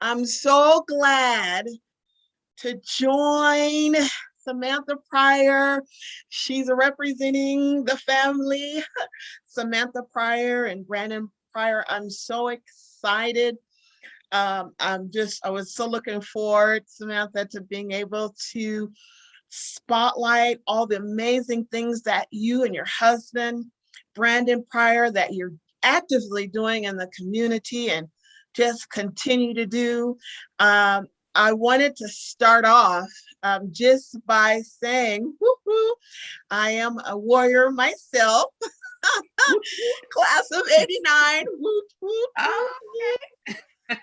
I'm so glad to join Samantha Pryor. She's representing the family, Samantha Pryor and Brandon Pryor. I'm so excited. I was so looking forward, Samantha, to being able to spotlight all the amazing things that you and your husband, Brandon Pryor, that you're actively doing in the community and just continue to do. I wanted to start off just by saying, woo-hoo, I am a warrior myself, class of 89. Woo, woo, woo. Okay.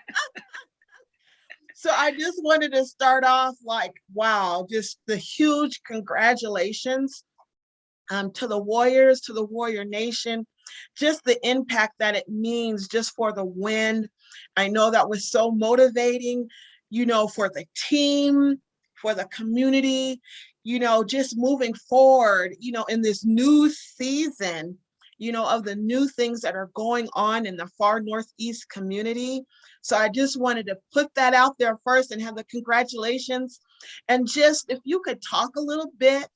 So I just wanted to start off like, wow, just the huge congratulations to the Warriors, to the Warrior Nation, just the impact that it means just for the win. I know that was so motivating, for the team, for the community, just moving forward, in this new season, of the new things that are going on in the far Northeast community. So I just wanted to put that out there first and have the congratulations. And just if you could talk a little bit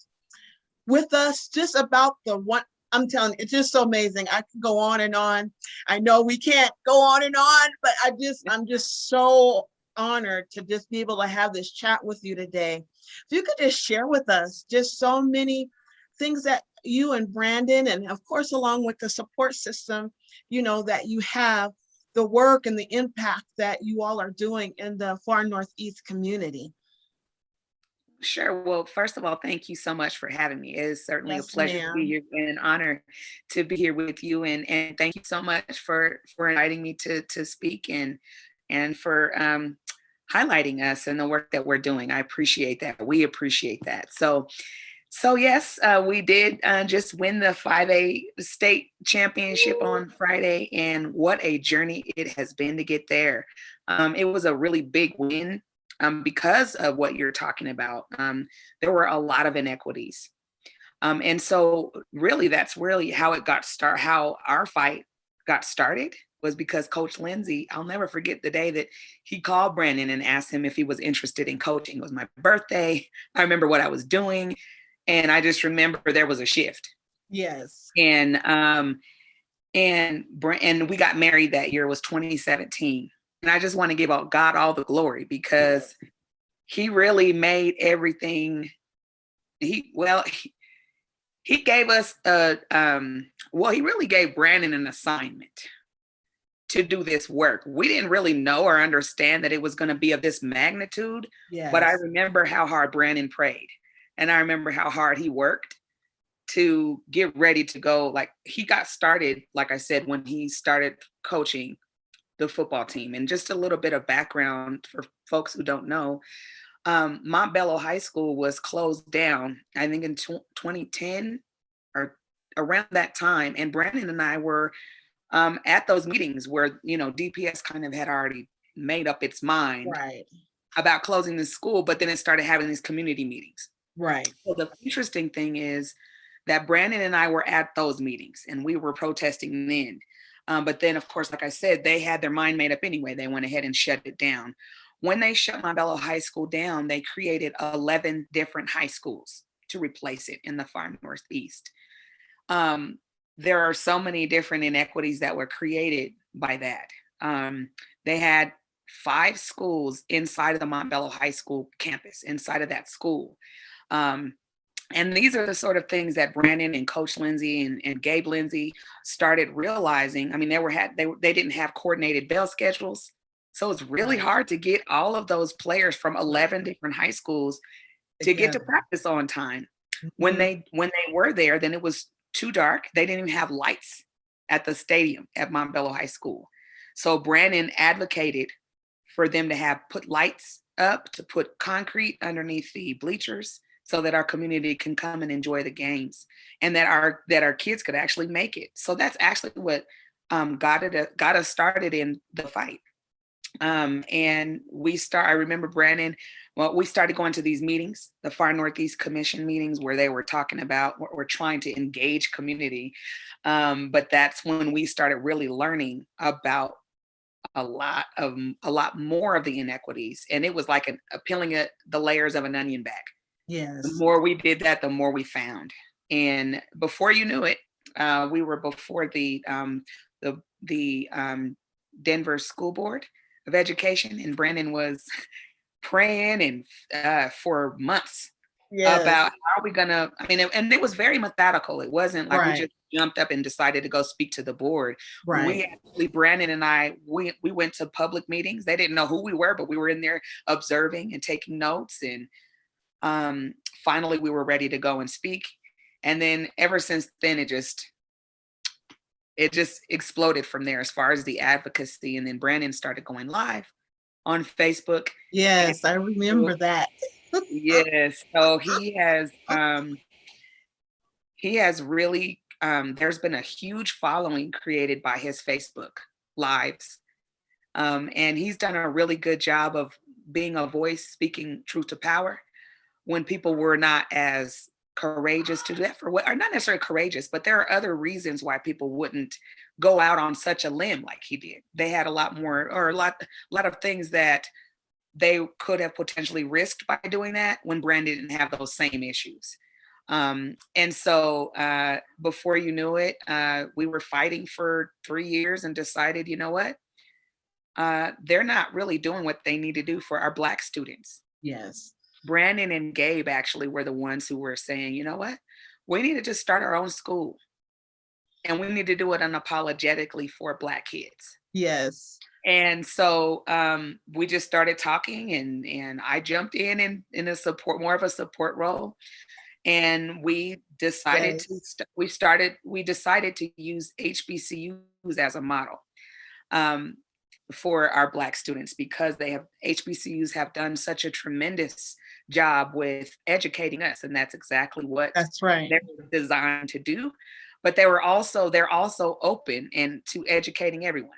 with us just about the one. I'm telling you, it's just so amazing. I could go on and on. I know we can't go on and on, but I'm just so honored to just be able to have this chat with you today. If you could just share with us just so many things that you and Brandon, and of course, along with the support system, that you have, the work and the impact that you all are doing in the far Northeast community. Sure. Well, first of all, thank you so much for having me. It is certainly a Yes, pleasure to be ma'am. here and an honor to be here with you. And thank you so much for inviting me to speak and for highlighting us and the work that we're doing. I appreciate that. We appreciate that. So yes, we did just win the 5A state championship on Friday, and what a journey it has been to get there. It was a really big win because of what you're talking about. There were a lot of inequities. And so really that's really how how our fight got started was because Coach Lindsay, I'll never forget the day that he called Brandon and asked him if he was interested in coaching. It was my birthday. I remember what I was doing. And I just remember there was a shift. Yes. And we got married that year. It was 2017. And I just want to give God all the glory because he really made everything. He gave us he really gave Brandon an assignment to do this work. We didn't really know or understand that it was going to be of this magnitude, but I Yes. remember how hard Brandon prayed. And I remember how hard he worked to get ready to go. Like he got started, like I said, when he started coaching the football team. And just a little bit of background for folks who don't know, Montbello High School was closed down, I think in 2010 or around that time. And Brandon and I were at those meetings where, DPS kind of had already made up its mind Right. about closing the school, but then it started having these community meetings. Right. So the interesting thing is that Brandon and I were at those meetings and we were protesting then. But then, of course, like I said, they had their mind made up anyway. They went ahead and shut it down. When they shut Montbello High School down, they created 11 different high schools to replace it in the far Northeast. There are so many different inequities that were created by that. They had 5 schools inside of the Montbello High School campus, inside of that school. And these are the sort of things that Brandon and Coach Lindsay and Gabe Lindsay started realizing. I mean, they didn't have coordinated bell schedules. So it's really Right. hard to get all of those players from 11 different high schools to get to Together. practice on time. When Mhm. they were there, then it was too dark. They didn't even have lights at the stadium at Montbello High School. So Brandon advocated for them to put lights up, to put concrete underneath the bleachers so that our community can come and enjoy the games and that our kids could actually make it. So that's actually what got us started in the fight. And I remember Brandon, well, we started going to these meetings, the Far Northeast Commission meetings, where they were talking about, we're trying to engage community. But that's when we started really learning about a lot more of the inequities, and it was like peeling the layers of an onion back. The Yes. more we did that, the more we found. And before you knew it, we were before the Denver School Board of Education, and Brandon was praying and for months Yes. about how are we gonna. I mean, and it was very methodical. It wasn't like we Right. just jumped up and decided to go speak to the board. Right. We actually, Brandon and I, we went to public meetings. They didn't know who we were, but we were in there observing and taking notes, and um, finally we were ready to go and speak. And then ever since then, it just exploded from there as far as the advocacy. And then Brandon started going live on Facebook. And Yes, I so, remember that. yes, so he has really there's been a huge following created by his Facebook lives. And he's done a really good job of being a voice, speaking truth to power when people were not as courageous to do that for what, or not necessarily courageous, but there are other reasons why people wouldn't go out on such a limb like he did. They had a lot more, or a lot of things that they could have potentially risked by doing that when Brandon didn't have those same issues. And so before you knew it, we were fighting for 3 years and decided, you know what? They're not really doing what they need to do for our Black students. Yes. Brandon and Gabe actually were the ones who were saying, you know what? We need to just start our own school, and we need to do it unapologetically for Black kids. Yes. And so we just started talking, and I jumped in a support, more of a support role. And we decided to, Yes. we decided to use HBCUs as a model. Um, for our Black students, because HBCUs have done such a tremendous job with educating us, and that's exactly what That's right. they're designed to do. But they're also open and to educating everyone.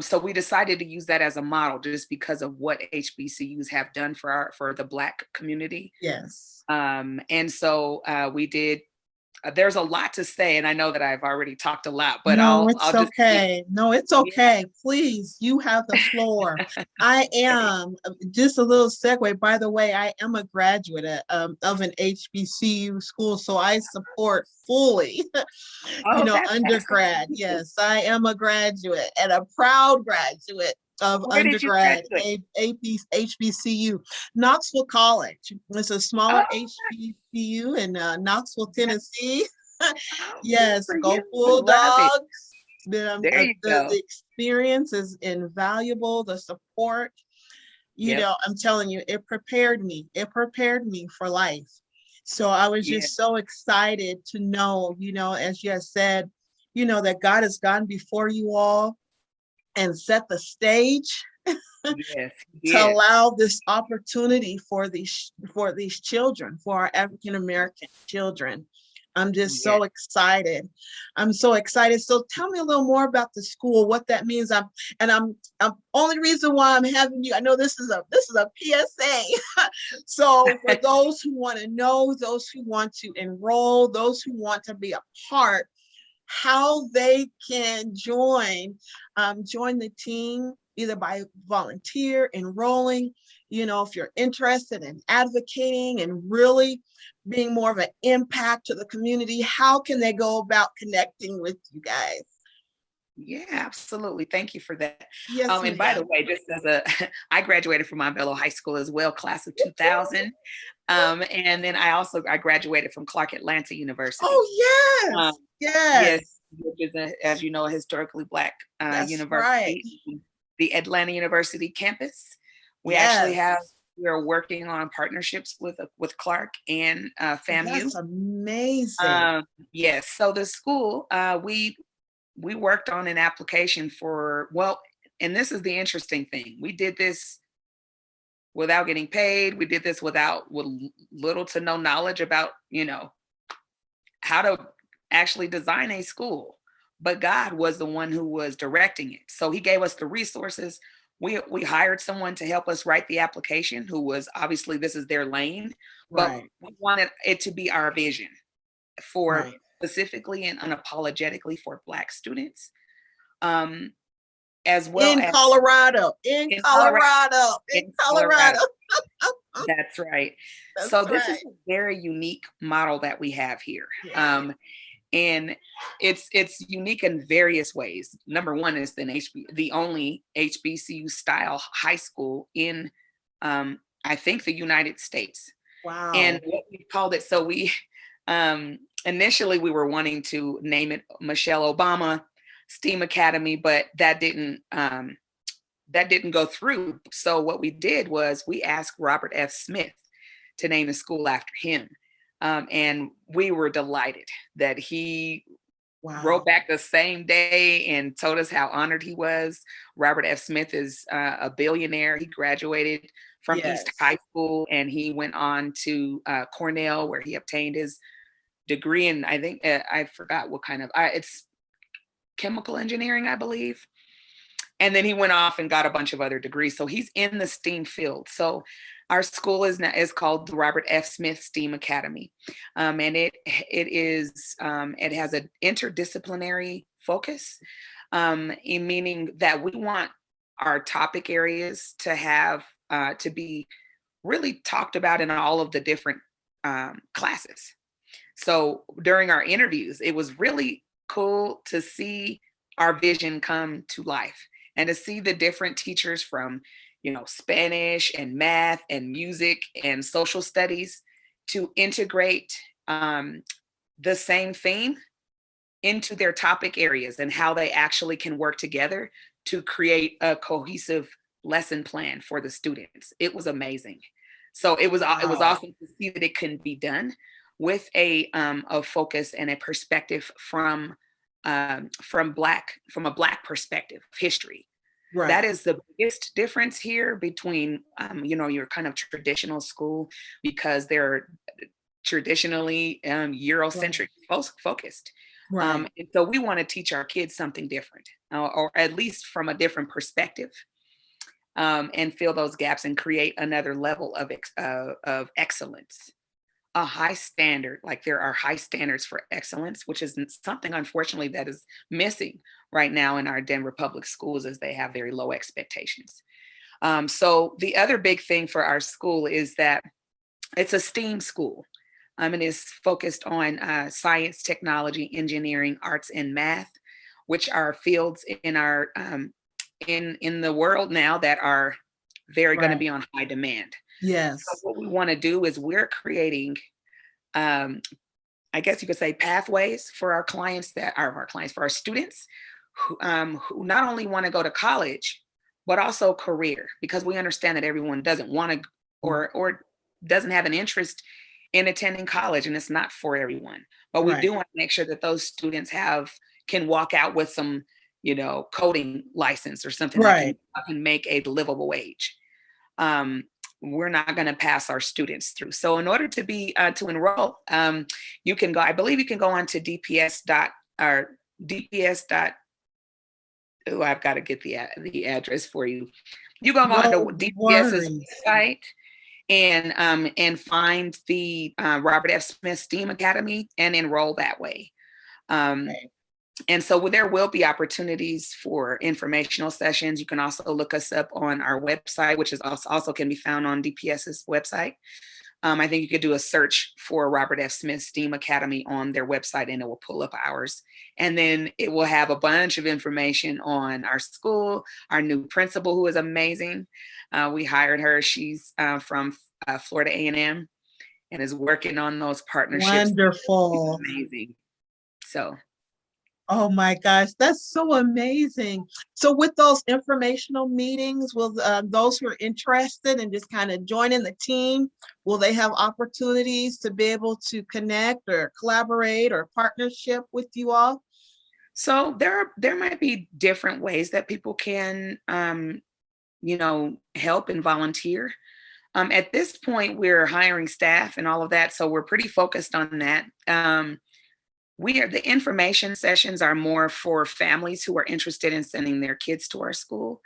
So we decided to use that as a model just because of what HBCUs have done for the Black community. Yes. And so we did. There's a lot to say, and I know that I've already talked a lot, but No, I'll it's just say, okay. No, it's yeah. okay. Please, you have the floor. I am, just a little segue, by the way, I am a graduate of an HBCU school, so I support fully, Oh, fantastic. undergrad. Yes, I am a graduate and a proud graduate of Where did you undergrad graduate? HBCU, Knoxville College. It's a Oh, smaller HBCU in Knoxville, yeah. Tennessee. Oh, good Yes, for go you. I love it. Bulldogs. There you The go. experience is invaluable. The support, Yep. I'm telling you, it prepared me. It prepared me for life. So I was Yeah. just so excited to know, as you have said, that God has gone before you all and set the stage Yes, he to did. allow this opportunity for these children, for our African American children. I'm just Yeah. so excited. I'm so excited. So tell me a little more about the school, what that means. I'm only reason why I'm having you. I know this is a PSA. So for those who want to know, those who want to enroll, those who want to be a part, how they can join the team either by volunteer enrolling, if you're interested in advocating and really being more of an impact to the community, how can they go about connecting with you guys? Yeah, absolutely. Thank you for that. Yes, And by the ma'am. way, just as I graduated from Montbello High School as well, class of 2000. And then I graduated from Clark Atlanta University. Oh, Um, yes. Yes. yes, which is as you know, a historically Black That's right. university, the Atlanta University campus. We actually Yes. we're working on partnerships with Clark and Oh, FAMU. that's amazing. Um, yes, so the school, we worked on an application for, well, and this is the interesting thing. We did this without getting paid. We did this with little to no knowledge about, how to actually design a school. But God was the one who was directing it. So he gave us the resources. We hired someone to help us write the application, who was obviously, this is their lane, but Right. we wanted it to be our vision for Right. specifically and unapologetically for Black students. Um, as well In as Colorado, in in Colorado. Colorado, in In Colorado. Colorado. That's right. That's So this is right. a very unique model that we have here. Yeah. And it's unique in various ways. Number one is the only HBCU style high school in I think the United States. And Wow. what we called it, so we initially we were wanting to name it Michelle Obama STEAM Academy, but that didn't go through. So what we did was we asked Robert F. Smith to name the school after him. And we were delighted that he wrote Wow. back the same day and told us how honored he was. Robert F. Smith is a billionaire. He graduated from East Yes. High School and he went on to Cornell, where he obtained his degree in, I think, I forgot what kind of, it's chemical engineering, I believe. And then he went off and got a bunch of other degrees. So he's in the STEAM field. So our school is called the Robert F. Smith STEAM Academy, and it has an interdisciplinary focus, meaning that we want our topic areas to have to be really talked about in all of the different classes. So during our interviews, it was really cool to see our vision come to life and to see the different teachers from, Spanish and math and music and social studies to integrate the same theme into their topic areas and how they actually can work together to create a cohesive lesson plan for the students. It was amazing. So it was Wow. awesome to see that it can be done with a focus and a perspective from a black perspective of history. That Right. is the biggest difference here between your kind of traditional school, because they're traditionally Right. Eurocentric focused. Right. And so we want to teach our kids something different, or at least from a different perspective, and fill those gaps and create another level of excellence, a high standard. Like, there are high standards for excellence, which is something, unfortunately, that is missing right now in our Denver public schools, as they have very low expectations. So the other big thing for our school is that it's a STEAM school. And is focused on science, technology, engineering, arts, and math, which are fields in our in the world now that are very going to Right. be on high demand. So Yes. what we want to do is we're creating, um, I guess you could say, pathways for our clients, for our students who not only want to go to college, but also career, because we understand that everyone doesn't want to, or doesn't have an interest in attending college, and it's not for everyone. But we do Right. want to make sure that those students can walk out with some, coding license or something that Right. can make a livable wage. Um, we're not going to pass our students through. So in order to enroll, you can go. I believe you can go on to DPS dot or DPS dot. Oh, I've got to get the address for you. You go on No to DPS's worries. website and find the Robert F. Smith STEAM Academy and enroll that way. Um, Right. and so there will be opportunities for informational sessions. You can also look us up on our website, which is also can be found on DPS's website. I think you could do a search for Robert F. Smith STEAM Academy on their website, and it will pull up ours. And then it will have a bunch of information on our school, our new principal, who is amazing. We hired her. She's from Florida A&M and is working on those partnerships. She's Wonderful. amazing. So Oh my gosh, that's so amazing. So with those informational meetings, will those who are interested and just kind of joining the team, will they have opportunities to be able to connect or collaborate or partnership with you all? So there might be different ways that people can help and volunteer. At this point, we're hiring staff and all of that, so we're pretty focused on that. The information sessions are more for families who are interested in sending their kids to our school.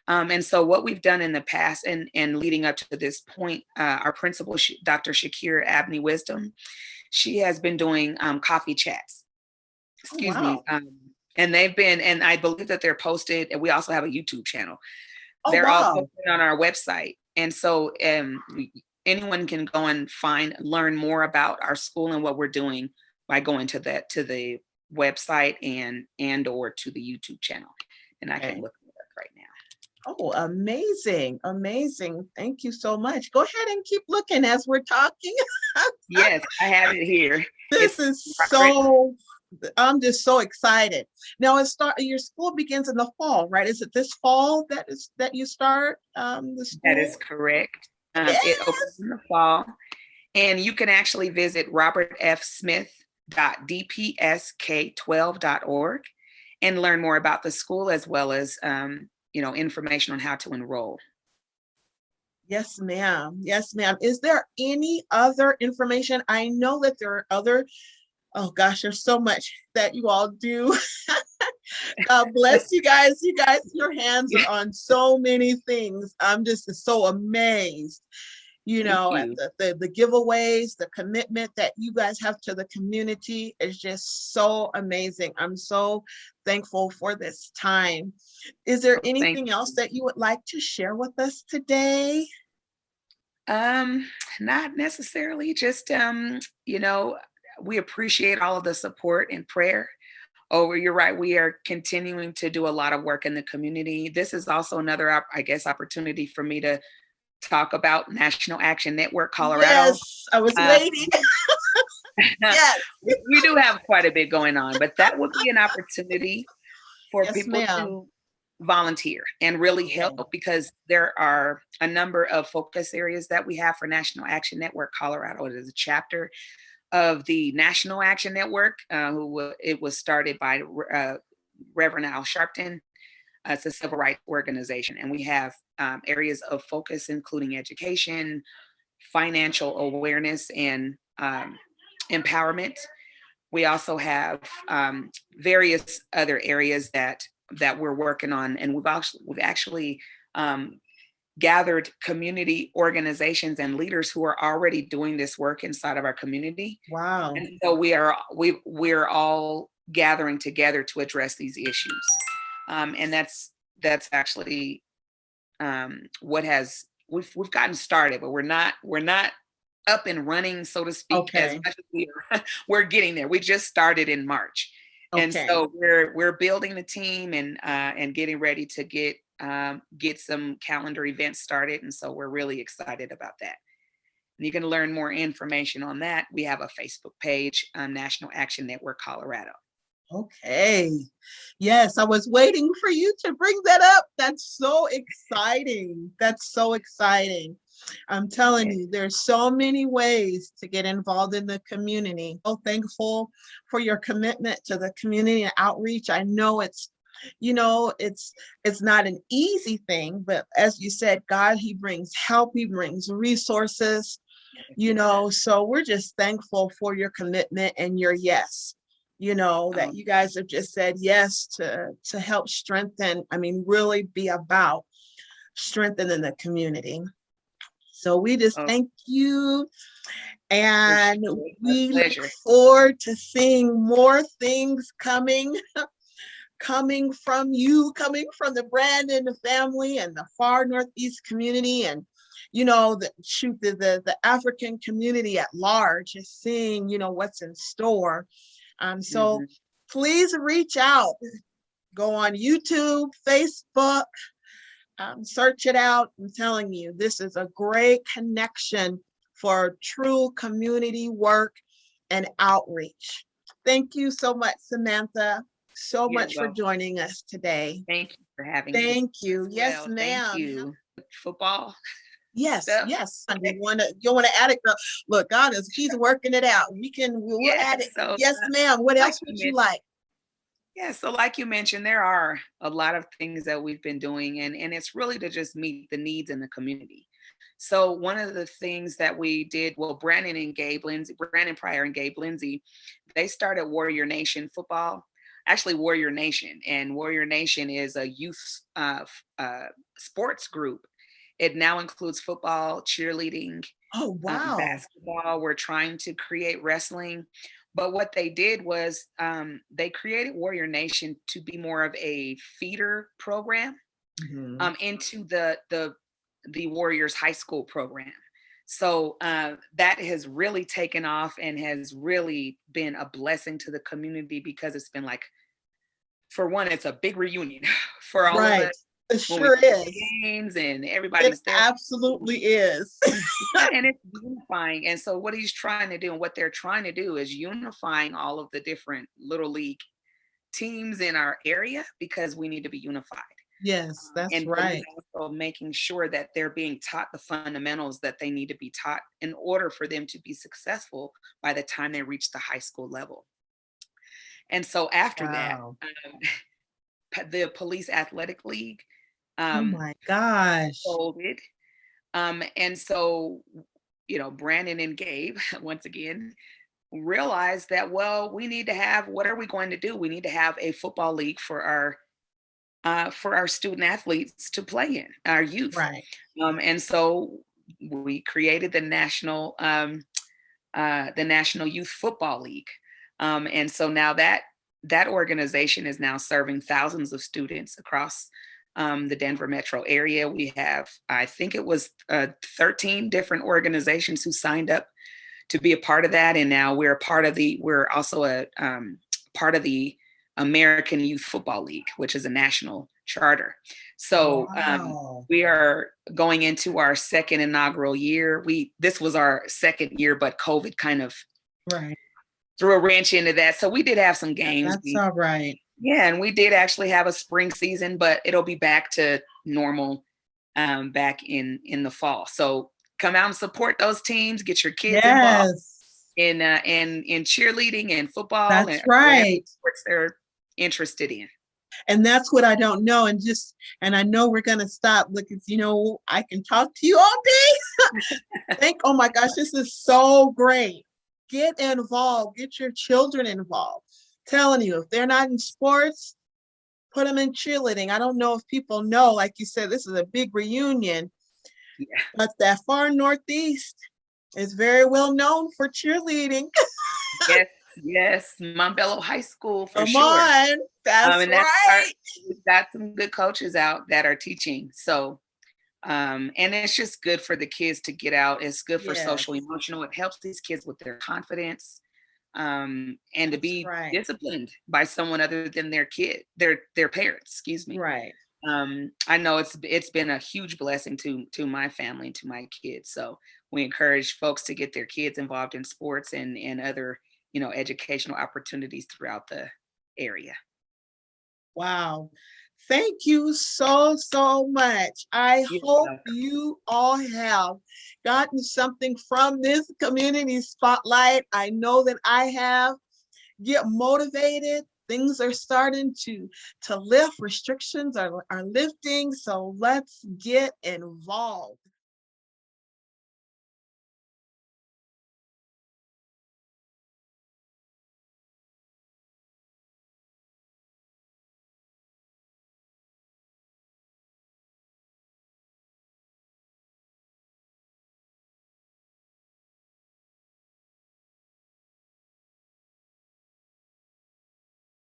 And so what we've done in the past, and leading up to this point, our principal, Dr. Shakir Abney Wisdom, she has been doing coffee chats. Oh, Excuse me. wow. And they've been, and I believe that they're posted, and we also have a YouTube channel. Oh, They're all wow. posted on our website. And so anyone can go and learn more about our school and what we're doing by going to the website and or to the YouTube channel. And I can Okay. look it up right now. Oh, amazing. Amazing. Thank you so much. Go ahead and keep looking as we're talking. Yes, I have it here. This It's is Robert. so, I'm just so excited. Now your school begins in the fall, right? Is it this fall that you start the That is school? correct. It opens Yes. in the fall, and you can actually visit robertfsmith.dpsk12.org and learn more about the school as well as information on how to enroll. Yes, ma'am. Yes, ma'am. Is there any other information? I know that there are other, oh gosh, there's so much that you all do. God bless you guys. You guys, your hands are on so many things. I'm just so amazed, Thank at you. the giveaways, the commitment that you guys have to the community is just so amazing. I'm so thankful for this time. Is there Thank anything else you. that you would like to share with us today? Um, Not necessarily, just we appreciate all of the support and prayer. Oh, you're right. We are continuing to do a lot of work in the community. This is also another, I guess, opportunity for me to talk about National Action Network Colorado. Yes, I was Uh, waiting. Yes, we do have quite a bit going on, but that would be an opportunity for yes, people ma'am. to volunteer and really help, Okay. because there are a number of focus areas that we have for National Action Network Colorado. It is a chapter of the National Action Network. It was started by Reverend Al Sharpton. It's a civil rights organization, and we have areas of focus including education, financial awareness, and empowerment. We also have various other areas that we're working on, and we've actually gathered community organizations and leaders who are already doing this work inside of our community. Wow. And so we're all gathering together to address these issues. And that's actually what has we've gotten started, but we're not up and running, so to speak, as Okay. much as we're getting there. We just started in March. And Okay. so we're building the team and getting ready to get some calendar events started. And so we're really excited about that. And you can learn more information on that. We have a Facebook page, National Action Network Colorado. Okay. Yes, I was waiting for you to bring that up. That's so exciting. That's so exciting. I'm telling Yeah. you, there's so many ways to get involved in the community. So thankful for your commitment to the community and outreach. I know it's not an easy thing, but as you said, God, He brings help, He brings resources, so we're just thankful for your commitment and your yes, that Um, you guys have just said yes to help strengthen, I mean, really be about strengthening the community. So we just oh, thank you, appreciate and it. A we look pleasure. forward to seeing more things coming from you, coming from the Brandon family and the far Northeast community, and the African community at large is seeing, what's in store. So Mhm. please reach out, go on YouTube, Facebook, search it out. I'm telling you, this is a great connection for true community work and outreach. Thank you so much, Samantha, so You're much for welcome. joining us today. Thank you for having me Thank as you. Yes, well. Thank ma'am. you. Football Yes, stuff. yes. And you want to add it, girl? Look, God is He's working it out. We'll add it. Yes. So, Yes, ma'am. What like else you would you mentioned, like? yeah. So, like you mentioned, there are a lot of things that we've been doing, and it's really to just meet the needs in the community. So, one of the things that we did, well, Brandon Pryor and Gabe Lindsay, they started Warrior Nation football. Actually, Warrior Nation, and Warrior Nation is a youth sports group. It now includes football, cheerleading, Oh, wow. basketball. We're trying to create wrestling. But what they did was they created Warrior Nation to be more of a feeder program Mhm. into the Warriors high school program. So that has really taken off and has really been a blessing to the community because it's been like, for one, it's a big reunion for all of us Right. It when we sure play the is. games and It everybody's there. absolutely is. Yeah, and it's unifying. And so what he's trying to do and what they're trying to do is unifying all of the different little league teams in our area because we need to be unified. Yes, that's But he's right. also making sure that they're being taught the fundamentals that they need to be taught in order for them to be successful by the time they reach the high school level. And so after that, Wow. the Police Athletic League Oh um, my gosh. folded. And so, Brandon and Gabe, once again, realized that, well, we need to have, what are we going to do? We need to have a football league for our student athletes to play in, our youth. Right. And so we created the National Youth Football League. And so now that organization is now serving thousands of students across the Denver metro area. We have, I think it was 13 different organizations who signed up to be a part of that. And now we're also a part of the American Youth Football League, which is a national charter. So Wow. we are going into our second inaugural year. This was our second year, but COVID kind of Right. threw a wrench into that. So we did have some games. That's all right. Yeah, and we did actually have a spring season, but it'll be back to normal back in the fall. So come out and support those teams. Get your kids involved Yes. in cheerleading and football and That's whatever right. sports they're interested in. And that's what I don't know. And I know we're gonna stop looking, I can talk to you all day. Oh my gosh, this is so great. Get involved, get your children involved. Telling you, if they're not in sports, put them in cheerleading. I don't know if people know, like you said, this is a big reunion, Yeah. but that far northeast is very well known for cheerleading. Yes, yes, Montbello High School for Come sure. on, that's And right. we've got some good coaches out that are teaching. So and it's just good for the kids to get out. It's good for Yes, social emotional. It helps these kids with their confidence and to that's be right. disciplined by someone other than their parents, excuse me. Right. I know it's been a huge blessing to my family and to my kids. So we encourage folks to get their kids involved in sports and other, educational opportunities throughout the area. Wow. Thank you so, so much. I You're hope welcome. you all have gotten something from this community spotlight. I know that I have. Get motivated. Things are starting to lift. Restrictions are lifting. So let's get involved.